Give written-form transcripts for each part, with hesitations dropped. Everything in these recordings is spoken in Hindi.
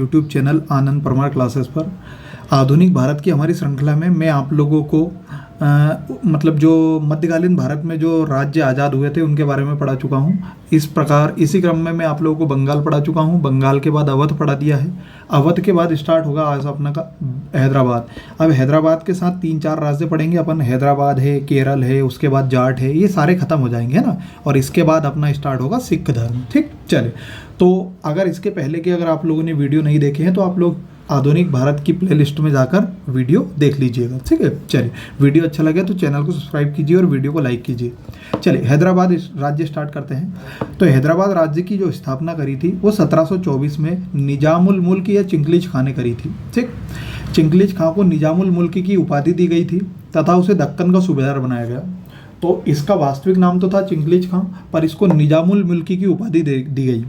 यूट्यूब चैनल आनंद परमार क्लासेस पर। आधुनिक भारत की हमारी श्रृंखला में मैं आप लोगों को मतलब जो मध्यकालीन भारत में जो राज्य आज़ाद हुए थे उनके बारे में पढ़ा चुका हूँ। इस प्रकार इसी क्रम में मैं आप लोगों को बंगाल पढ़ा चुका हूँ। बंगाल के बाद अवध पढ़ा दिया है। अवध के बाद स्टार्ट होगा आज अपना का हैदराबाद। अब हैदराबाद के साथ 3-4 राज्य पढ़ेंगे अपन। हैदराबाद है, केरल है, उसके बाद जाट है, ये सारे खत्म हो जाएंगे ना। और इसके बाद अपना स्टार्ट होगा सिख धर्म। ठीक, चले। तो अगर इसके पहले के अगर आप लोगों ने वीडियो नहीं देखे हैं तो आप लोग आधुनिक भारत की प्लेलिस्ट में जाकर वीडियो देख लीजिएगा। ठीक है, चलिए। वीडियो अच्छा लगे तो चैनल को सब्सक्राइब कीजिए और वीडियो को लाइक कीजिए। चलिए, हैदराबाद राज्य स्टार्ट करते हैं। तो हैदराबाद राज्य की जो स्थापना करी थी वो 1724 में निजामुल मुल्क या चिंगलिज खां ने करी थी। ठीक, चिंगलिज खां को निजामुल मुल्क की उपाधि दी गई थी तथा उसे दक्कन का सूबेदार बनाया गया। तो इसका वास्तविक नाम तो था चिंगलिज खां, पर इसको निजामुल मुल्की की उपाधि दी गई।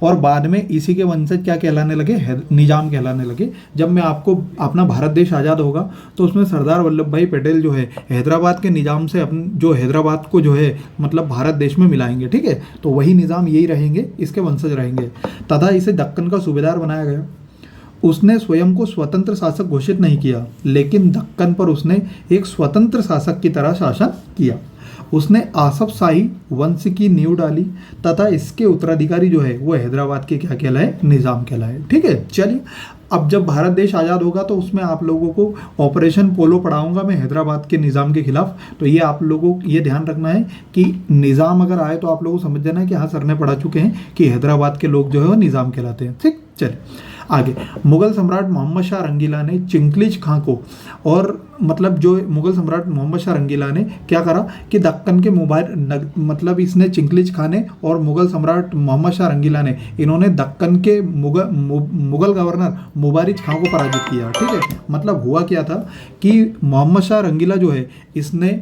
और बाद में इसी के वंशज क्या कहलाने लगे, निजाम कहलाने लगे। जब मैं आपको अपना भारत देश आज़ाद होगा तो उसमें सरदार वल्लभ भाई पटेल जो है हैदराबाद के निजाम से जो हैदराबाद को जो है मतलब भारत देश में मिलाएंगे। ठीक है, तो वही निजाम यही रहेंगे, इसके वंशज रहेंगे। तथा इसे दक्कन का सूबेदार बनाया गया। उसने स्वयं को स्वतंत्र शासक घोषित नहीं किया, लेकिन दक्कन पर उसने एक स्वतंत्र शासक की तरह शासन किया। उसने आसफ शाही वंश की नींव डाली तथा इसके उत्तराधिकारी जो है वो हैदराबाद के क्या कहलाए, निजाम कहलाए। ठीक है, चलिए। अब जब भारत देश आज़ाद होगा तो उसमें आप लोगों को ऑपरेशन पोलो पढ़ाऊंगा मैं हैदराबाद के निज़ाम के खिलाफ। तो ये आप लोगों को ये ध्यान रखना है कि निज़ाम अगर आए तो आप लोगों को समझ जाना है कि हाँ सर ने पढ़ा चुके हैं कि हैदराबाद के लोग जो है वो निज़ाम कहलाते हैं। ठीक, चलिए आगे। मुगल सम्राट मोहम्मद शाह रंगीला ने चिंगलिज खां को और मतलब जो मुगल सम्राट मोहम्मद शाह रंगीला ने क्या करा कि दक्कन के मतलब इसने चिंगलिज खां ने और मुगल सम्राट मोहम्मद शाह रंगीला ने इन्होंने दक्कन के मुगल गवर्नर मुबारिज खां को पराजित किया। ठीक है, मतलब हुआ क्या था कि मोहम्मद शाह रंगीला जो है इसने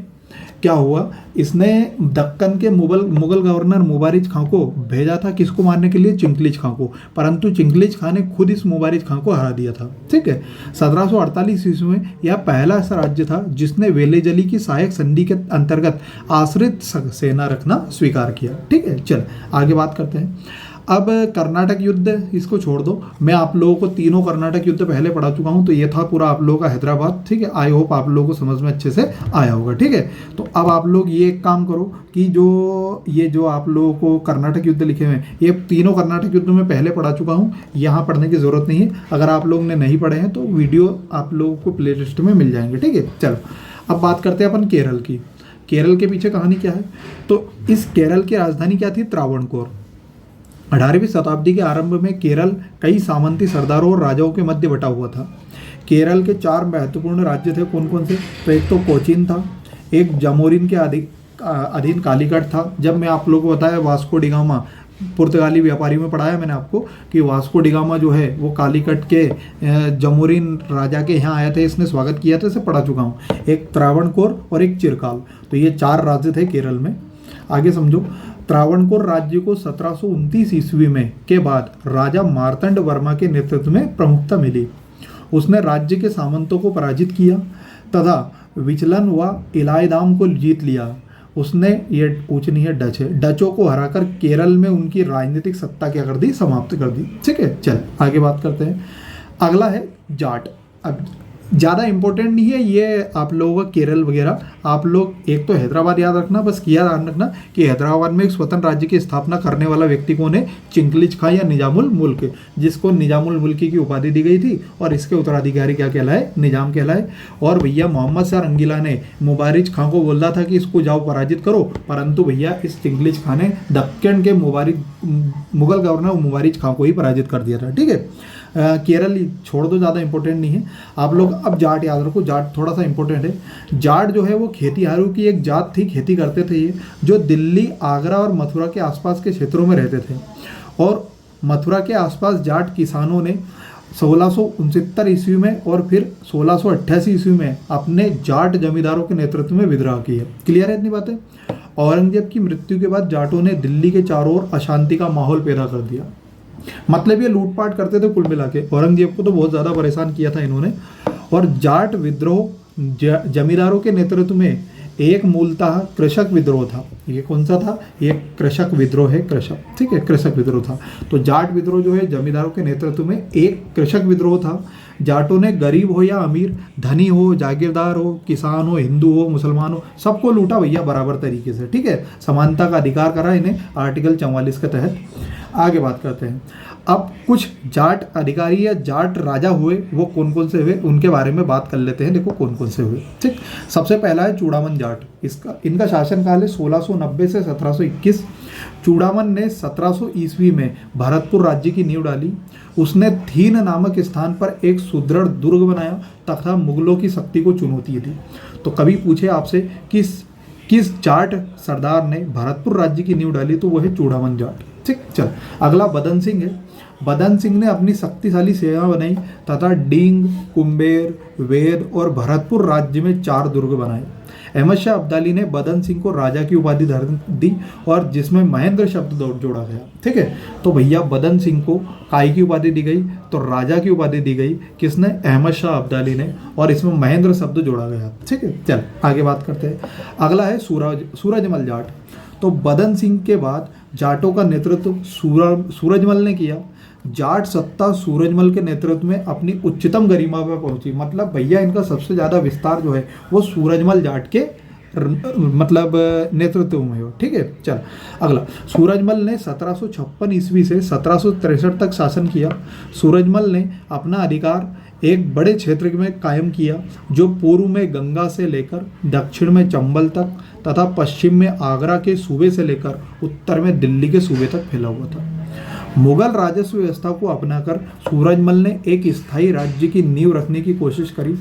क्या हुआ, इसने दक्कन के मुगल गवर्नर मुबारिज खां को भेजा था किसको मारने के लिए, चिंगलिज खां को। परंतु चिंगलिज खां ने खुद इस मुबारिज खां को हरा दिया था। ठीक है, 1748 ईस्वी में यह पहला ऐसा राज्य था जिसने वेलेजली की सहायक संधि के अंतर्गत आश्रित सेना रखना स्वीकार किया। ठीक है, चल आगे बात करते हैं। अब कर्नाटक युद्ध इसको छोड़ दो, मैं आप लोगों को तीनों कर्नाटक युद्ध पहले पढ़ा चुका हूँ। तो ये था पूरा आप लोगों का हैदराबाद। ठीक है, आई होप आप लोगों को समझ में अच्छे से आया होगा। ठीक है, तो अब आप लोग ये एक काम करो कि जो आप लोगों को कर्नाटक युद्ध लिखे हुए हैं ये तीनों कर्नाटक युद्ध में पहले पढ़ा चुका हूँ, यहाँ पढ़ने की ज़रूरत नहीं है। अगर आप लोगों ने नहीं पढ़े हैं तो वीडियो आप लोगों को प्ले लिस्ट में मिल जाएंगे। ठीक है, चलो अब बात करते हैं अपन केरल की। केरल के पीछे कहानी क्या है, तो इस केरल की राजधानी क्या थी, त्रावणकोर। 18वीं शताब्दी के आरंभ में केरल कई सामंती सरदारों और राजाओं के मध्य बटा हुआ था। केरल के 4 महत्वपूर्ण राज्य थे। कौन कौन से, तो एक तो कोचीन था, एक जामोरिन के अधीन कालीकट था। जब मैं आप लोगों को बताया वास्को डिगामा पुर्तगाली व्यापारी में पढ़ाया मैंने आपको कि वास्को डिगामा जो है वो कालीकट के जामोरिन राजा के यहाँ आया थे, इसने स्वागत किया था, इसे पढ़ा चुका हूँ। एक त्रावणकोर और एक चिरकाल, तो ये 4 राज्य थे केरल में। आगे समझो, त्रावणकोर राज्य को 1729 ईस्वी में के बाद राजा मार्तंड वर्मा के नेतृत्व में प्रमुखता मिली। उसने राज्य के सामंतों को पराजित किया तथा विचलन व इलायदाम को जीत लिया। उसने ये पूछनी है डच है, डचों को हराकर केरल में उनकी राजनीतिक सत्ता क्या कर दी, समाप्त कर दी। ठीक है, चल आगे बात करते हैं। अगला है जाट। अब ज़्यादा इंपॉर्टेंट नहीं है ये आप लोगों का केरल वगैरह। आप लोग एक तो हैदराबाद याद रखना, बस किया ध्यान रखना कि हैदराबाद में एक स्वतंत्र राज्य की स्थापना करने वाला व्यक्ति कौन है, चिंगलिज खां या निजामुल मुल्क, जिसको निजामुल मुल्की की उपाधि दी गई थी और इसके उत्तराधिकारी क्या कहलाए, निजाम कहलाए। और भैया मोहम्मद शाह रंगीला ने मुबारिज खां को बोला था कि इसको जाओ पराजित करो, परंतु भैया इस चिंगलिज खां ने दक्कन के मुगल गवर्नर मुबारिज खां को ही पराजित कर दिया था। ठीक है, केरल छोड़ दो, ज़्यादा इंपॉर्टेंट नहीं है। आप लोग अब जाट याद रखो, जाट थोड़ा सा इंपॉर्टेंट है। जाट जो है वो खेतीहारों की एक जात थी, खेती करते थे ये, जो दिल्ली, आगरा और मथुरा के आसपास के क्षेत्रों में रहते थे। और मथुरा के आसपास जाट किसानों ने 1669 ईस्वी में और फिर 1688 ईस्वी में अपने जाट जमींदारों के नेतृत्व में विद्रोह किया। क्लियर है इतनी बातें। औरंगजेब की मृत्यु के बाद जाटों ने दिल्ली के चारों ओर अशांति का माहौल पैदा कर दिया। मतलब ये लूटपाट करते थे कुल मिला के। औरंगजेब को तो बहुत ज़्यादा परेशान किया था इन्होंने। और जाट विद्रोह जमींदारों के नेतृत्व में एक मूलतः कृषक विद्रोह था। ये कौन सा था? एक कृषक विद्रोह है, कृषक, ठीक है, कृषक विद्रोह था। तो जाट विद्रोह जो है जमींदारों के नेतृत्व में एक कृषक विद्रोह था। जाटों ने गरीब हो या अमीर, धनी हो, जागीरदार हो, किसान हो, हिंदू हो, मुसलमान हो, सबको लूटा भैया बराबर तरीके से, ठीक है। समानता का अधिकार करा इन्हें आर्टिकल 44 के तहत। आगे बात करते हैं। अब कुछ जाट अधिकारी या जाट राजा हुए, वो कौन कौन से हुए उनके बारे में बात कर लेते हैं। देखो कौन कौन से हुए, ठीक। सबसे पहला है चूड़ामन जाट। इनका शासनकाल है 1690 से 1721। चूड़ामन ने 1700 ईस्वी में भरतपुर राज्य की नींव डाली। उसने थीन नामक स्थान पर एक सुदृढ़ दुर्ग बनाया तथा मुगलों की शक्ति को चुनौती दी। तो कभी पूछे आपसे किस जाट सरदार ने भरतपुर राज्य की नींव डाली, तो वो है चूड़ामन जाट, ठीक। चल, अगला बदन सिंह है। बदन सिंह ने अपनी शक्तिशाली सेना बनाई तथा डींग, कुंबेर, वेद और भरतपुर राज्य में 4 दुर्ग बनाए। अहमद शाह अब्दाली ने बदन सिंह को राजा की उपाधि दी और जिसमें महेंद्र शब्द जोड़ा गया, ठीक है। तो भैया बदन सिंह को काय की उपाधि दी गई, तो राजा की उपाधि दी गई किसने? अहमद शाह अब्दाली ने, और इसमें महेंद्र शब्द जोड़ा गया, ठीक है। चल आगे बात करते हैं। अगला है सूरजमल जाट। तो बदन सिंह के बाद जाटों का नेतृत्व सूरजमल ने किया। जाट सत्ता सूरजमल के नेतृत्व में अपनी उच्चतम गरिमा पर पहुंची। मतलब भैया इनका सबसे ज़्यादा विस्तार जो है वो सूरजमल जाट के मतलब नेतृत्व में हो, ठीक है। चल अगला, सूरजमल ने 1756 ईस्वी से 1763 तक शासन किया। सूरजमल ने अपना अधिकार एक बड़े क्षेत्र में कायम किया जो पूर्व में गंगा से लेकर दक्षिण में चंबल तक तथा पश्चिम में आगरा के सूबे से लेकर उत्तर में दिल्ली के सूबे तक फैला हुआ था। मुगल राजस्व व्यवस्था को अपनाकर सूरजमल ने एक स्थायी राज्य की नींव रखने की कोशिश करी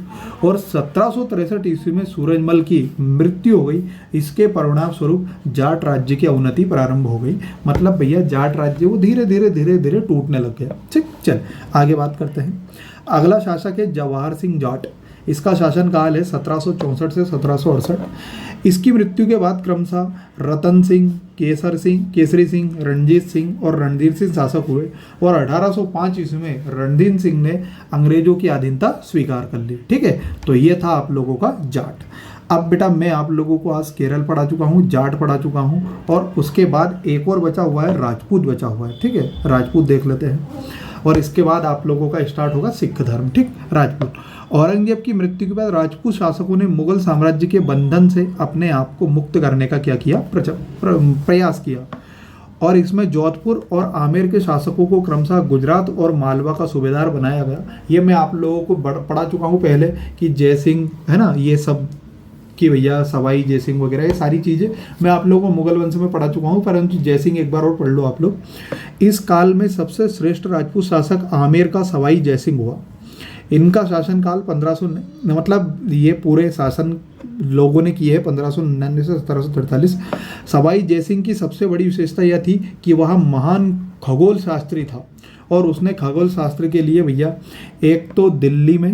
और 1763 ईस्वी में सूरजमल की मृत्यु हो गई। इसके परिणाम स्वरूप जाट राज्य की अवनति प्रारंभ हो गई। मतलब भैया जाट राज्य वो धीरे धीरे टूटने लग गया, ठीक। चल आगे बात करते हैं। अगला शासक है जवाहर सिंह जाट। इसका शासनकाल है 1764 से 1768। इसकी मृत्यु के बाद क्रमशः रतन सिंह, केसरी सिंह, रणजीत सिंह और रणधीर सिंह शासक हुए और 1805 ईस्वी में रणधीर सिंह ने अंग्रेजों की अधीनता स्वीकार कर ली, ठीक है। तो ये था आप लोगों का जाट। अब बेटा मैं आप लोगों को आज केरल पढ़ा चुका हूँ, जाट पढ़ा चुका हूँ, और उसके बाद एक और बचा हुआ है, राजपूत बचा हुआ है, ठीक है। राजपूत देख लेते हैं और इसके बाद आप लोगों का स्टार्ट होगा सिख धर्म, ठीक। राजपूत। औरंगजेब की मृत्यु के बाद राजपूत शासकों ने मुगल साम्राज्य के बंधन से अपने आप को मुक्त करने का क्या किया? प्रयास किया, और इसमें जोधपुर और आमेर के शासकों को क्रमशः गुजरात और मालवा का सूबेदार बनाया गया। ये मैं आप लोगों को पढ़ा चुका हूँ पहले कि जयसिंह है ना, ये सब कि भैया सवाई जयसिंह वगैरह ये सारी चीज़ें मैं आप लोगों को मुगल वंश में पढ़ा चुका हूँ, परंतु जयसिंह एक बार और पढ़ लो आप लोग। इस काल में सबसे श्रेष्ठ राजपूत शासक आमेर का सवाई जयसिंह हुआ। इनका शासनकाल 1500 मतलब ये पूरे शासन लोगों ने किए हैं 1599 से 1743। सवाई जयसिंह की सबसे बड़ी विशेषता यह थी कि वह महान खगोल शास्त्री था और उसने खगोल शास्त्र के लिए भैया एक तो दिल्ली में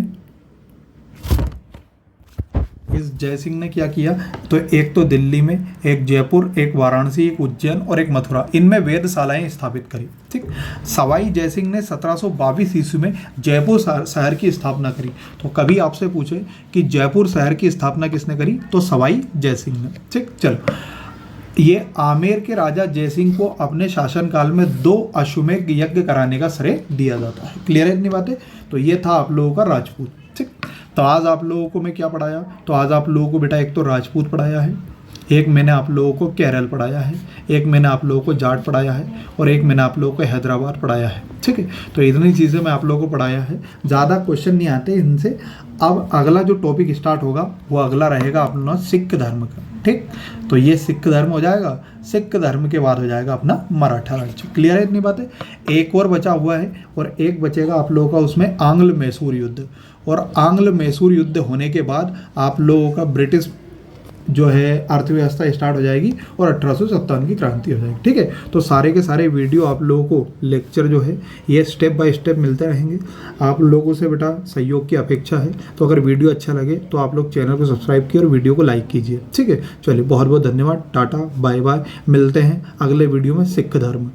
इस जयसिंह ने क्या किया, तो एक तो दिल्ली में, एक जयपुर, एक वाराणसी, एक उज्जैन और एक मथुरा, इनमें वेधशालाएं स्थापित करी, ठीक। सवाई जयसिंह ने 1722 ईस्वी में जयपुर शहर की स्थापना करी। तो कभी आपसे पूछे कि जयपुर शहर की स्थापना किसने करी, तो सवाई जयसिंह ने, ठीक। चलो, ये आमेर के राजा जयसिंह को अपने शासनकाल में 2 अश्वमेध यज्ञ कराने का श्रेय दिया जाता है। क्लियर है इतनी बातें? तो ये था आप लोगों का राजपूत, ठीक। तो आज आप लोगों को मैं क्या पढ़ाया, तो आज आप लोगों को बेटा एक तो राजपूत पढ़ाया है, एक मैंने आप लोगों को केरल पढ़ाया है, एक मैंने आप लोगों को जाट पढ़ाया है और एक मैंने आप लोगों को हैदराबाद पढ़ाया है, ठीक है। तो इतनी चीज़ें मैं आप लोगों को पढ़ाया है, ज़्यादा क्वेश्चन नहीं आते इनसे। अब अगला जो टॉपिक स्टार्ट होगा वो अगला रहेगा अपना सिख धर्म का, ठीक। तो ये सिख धर्म हो जाएगा, सिख धर्म के बाद हो जाएगा अपना मराठा राज्य। क्लियर है इतनी बातें? एक और बचा हुआ है और एक बचेगा आप लोगों का उसमें आंग्ल मैसूर युद्ध, और आंग्ल मैसूर युद्ध होने के बाद आप लोगों का ब्रिटिश जो है अर्थव्यवस्था स्टार्ट हो जाएगी और 1857 की क्रांति हो जाएगी, ठीक है। तो सारे के सारे वीडियो आप लोगों को लेक्चर जो है ये स्टेप बाय स्टेप मिलते रहेंगे। आप लोगों से बेटा सहयोग की अपेक्षा है, तो अगर वीडियो अच्छा लगे तो आप लोग चैनल को सब्सक्राइब कीजिए और वीडियो को लाइक कीजिए, ठीक है। चलिए बहुत बहुत धन्यवाद, टाटा बाय बाय, मिलते हैं अगले वीडियो में सिख धर्म।